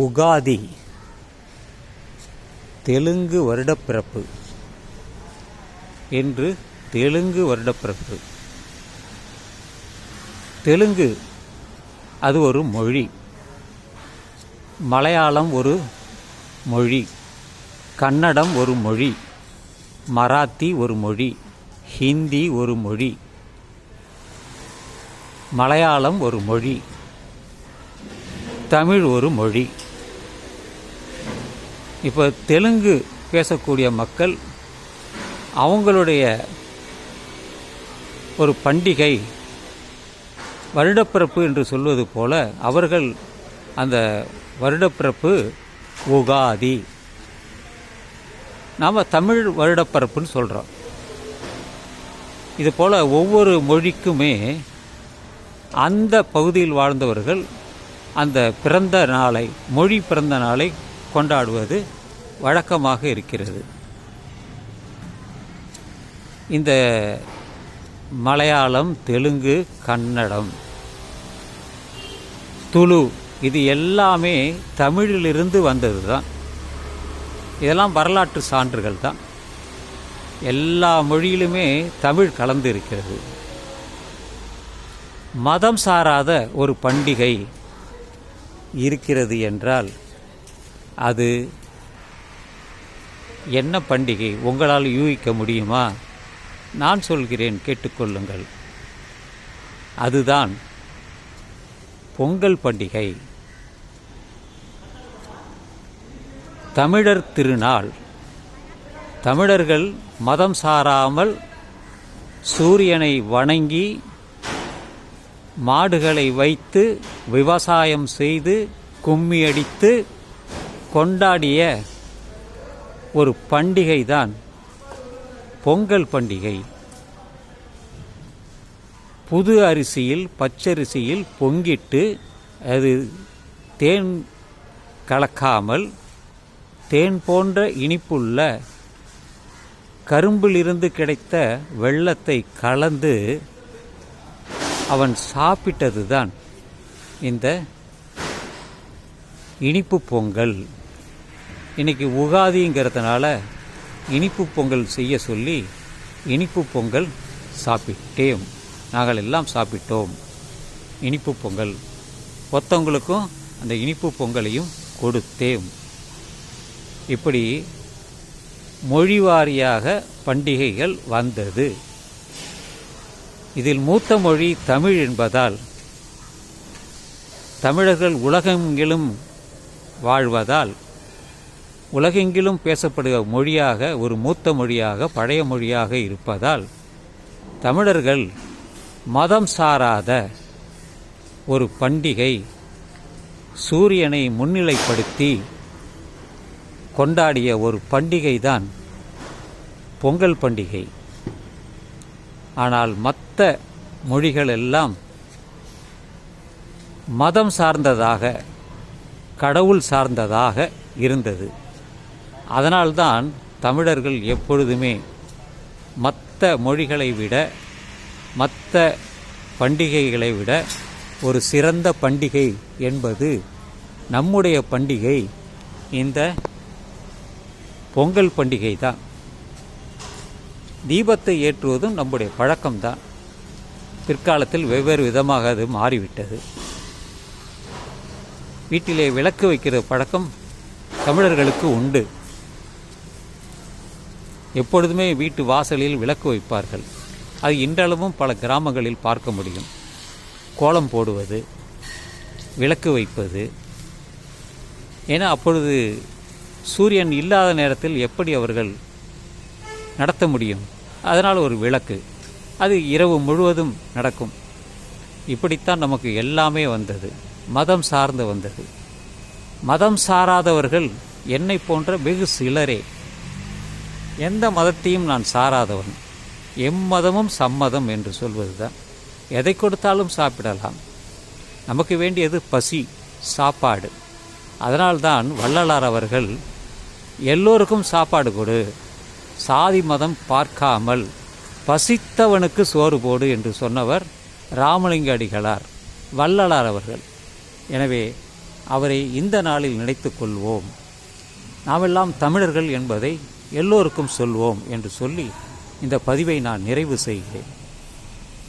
உகாதி தெலுங்கு வருடப்பிறப்பு என்று தெலுங்கு வருடப்பிறப்பு. தெலுங்கு அது ஒரு மொழி, மலையாளம் ஒரு மொழி, கன்னடம் ஒரு மொழி, மராத்தி ஒரு மொழி, ஹிந்தி ஒரு மொழி, மலையாளம் ஒரு மொழி, தமிழ் ஒரு மொழி. இப்போ தெலுங்கு பேசக்கூடிய மக்கள் அவங்களுடைய ஒரு பண்டிகை வருடப்பிறப்பு என்று சொல்வது போல அவர்கள் அந்த வருடப்பிறப்பு உகாதி. நாம் தமிழ் வருடப்பிறப்புன்னு சொல்கிறோம். இதுபோல் ஒவ்வொரு மொழிக்குமே அந்த பகுதியில் வாழ்ந்தவர்கள் அந்த பிறந்த நாளை, மொழி பிறந்த நாளை கொண்டாடுவது வழக்கமாக இருக்கிறது. இந்த மலையாளம், தெலுங்கு, கன்னடம், துளு இது எல்லாமே தமிழிலிருந்து வந்தது தான். இதெல்லாம் வரலாற்று சான்றுகள் தான். எல்லா மொழியிலுமே தமிழ் கலந்து இருக்கிறது. மதம் சாராத ஒரு பண்டிகை இருக்கிறது என்றால் அது என்ன பண்டிகை உங்களால் யூகிக்க முடியுமா? நான் சொல்கிறேன், கேட்டுக்கொள்ளுங்கள். அதுதான் பொங்கல் பண்டிகை. தமிழர் திருநாள். தமிழர்கள் மதம் சாராமல் சூரியனை வணங்கி மாடுகளை வைத்து விவசாயம் செய்து கும்மி அடித்து கொண்டாடிய ஒரு பண்டிகை தான் பொங்கல் பண்டிகை. புது அரிசியில், பச்சரிசியில் பொங்கிட்டு அது தேன் கலக்காமல் தேன் போன்ற இனிப்புள்ள கரும்பிலிருந்து கிடைத்த வெல்லத்தை கலந்து அவன் சாப்பிட்டது தான் இந்த இனிப்பு பொங்கல். இன்றைக்கி உகாதிங்கிறதுனால இனிப்பு பொங்கல் செய்ய சொல்லி இனிப்பு பொங்கல் சாப்பிட்டேன். நாங்கள் எல்லாம் சாப்பிட்டோம் இனிப்பு பொங்கல். ஒருத்தவங்களுக்கும் அந்த இனிப்பு பொங்கலையும் கொடுத்தேன். இப்படி மொழிவாரியாக பண்டிகைகள் வந்தது. இதில் மூத்த மொழி தமிழ் என்பதால் தமிழர்கள் உலகெங்கிலும் வாழ்வதால் உலகெங்கிலும் பேசப்படுகிற மொழியாக, ஒரு மூத்த மொழியாக, பழைய மொழியாக இருப்பதால் தமிழர்கள் மதம் சாராத ஒரு பண்டிகை, சூரியனை முன்னிலைப்படுத்தி கொண்டாடிய ஒரு பண்டிகை தான் பொங்கல் பண்டிகை. ஆனால் மற்ற மொழிகள் எல்லாம் மதம் சார்ந்ததாக, கடவுள் சார்ந்ததாக இருந்தது. அதனால்தான் தமிழர்கள் எப்பொழுதுமே மற்ற மொழிகளை விட, மற்ற பண்டிகைகளை விட ஒரு சிறந்த பண்டிகை என்பது நம்முடைய பண்டிகை இந்த பொங்கல் பண்டிகை தான். தீபத்தை ஏற்றுவதும் நம்முடைய பழக்கம்தான். பிற்காலத்தில் வெவ்வேறு விதமாக அது மாறிவிட்டது. வீட்டிலே விளக்கு வைக்கிற பழக்கம் தமிழர்களுக்கு உண்டு. எப்பொழுதுமே வீட்டு வாசலில் விளக்கு வைப்பார்கள். அது இன்றளவும் பல கிராமங்களில் பார்க்க முடியும். கோலம் போடுவது, விளக்கு வைப்பது. ஏன்னா அப்பொழுது சூரியன் இல்லாத நேரத்தில் எப்படி அவர்கள் நடத்த முடியும்? அதனால் ஒரு விளக்கு, அது இரவு முழுவதும் நடக்கும். இப்படித்தான் நமக்கு எல்லாமே வந்தது. மதம் சார்ந்து வந்தது. மதம் சாராதவர்கள் என்னை போன்ற வெகு சிலரே. எந்த மதத்தையும் நான் சாராதவன். எம்மதமும் சம்மதம் என்று சொல்வது தான். எதை கொடுத்தாலும் சாப்பிடலாம். நமக்கு வேண்டியது பசி, சாப்பாடு. அதனால்தான் வள்ளலார் அவர்கள் எல்லோருக்கும் சாப்பாடு கொடு, சாதி மதம் பார்க்காமல் பசித்தவனுக்கு சோறு போடு என்று சொன்னவர் ராமலிங்க அடிகளார், வள்ளலார் அவர்கள். எனவே அவரை இந்த நாளில் நினைத்து கொள்வோம். நாமெல்லாம் தமிழர்கள் என்பதை எல்லோருக்கும் சொல்வோம் என்று சொல்லி இந்த பதிவை நான் நிறைவு செய்கிறேன்.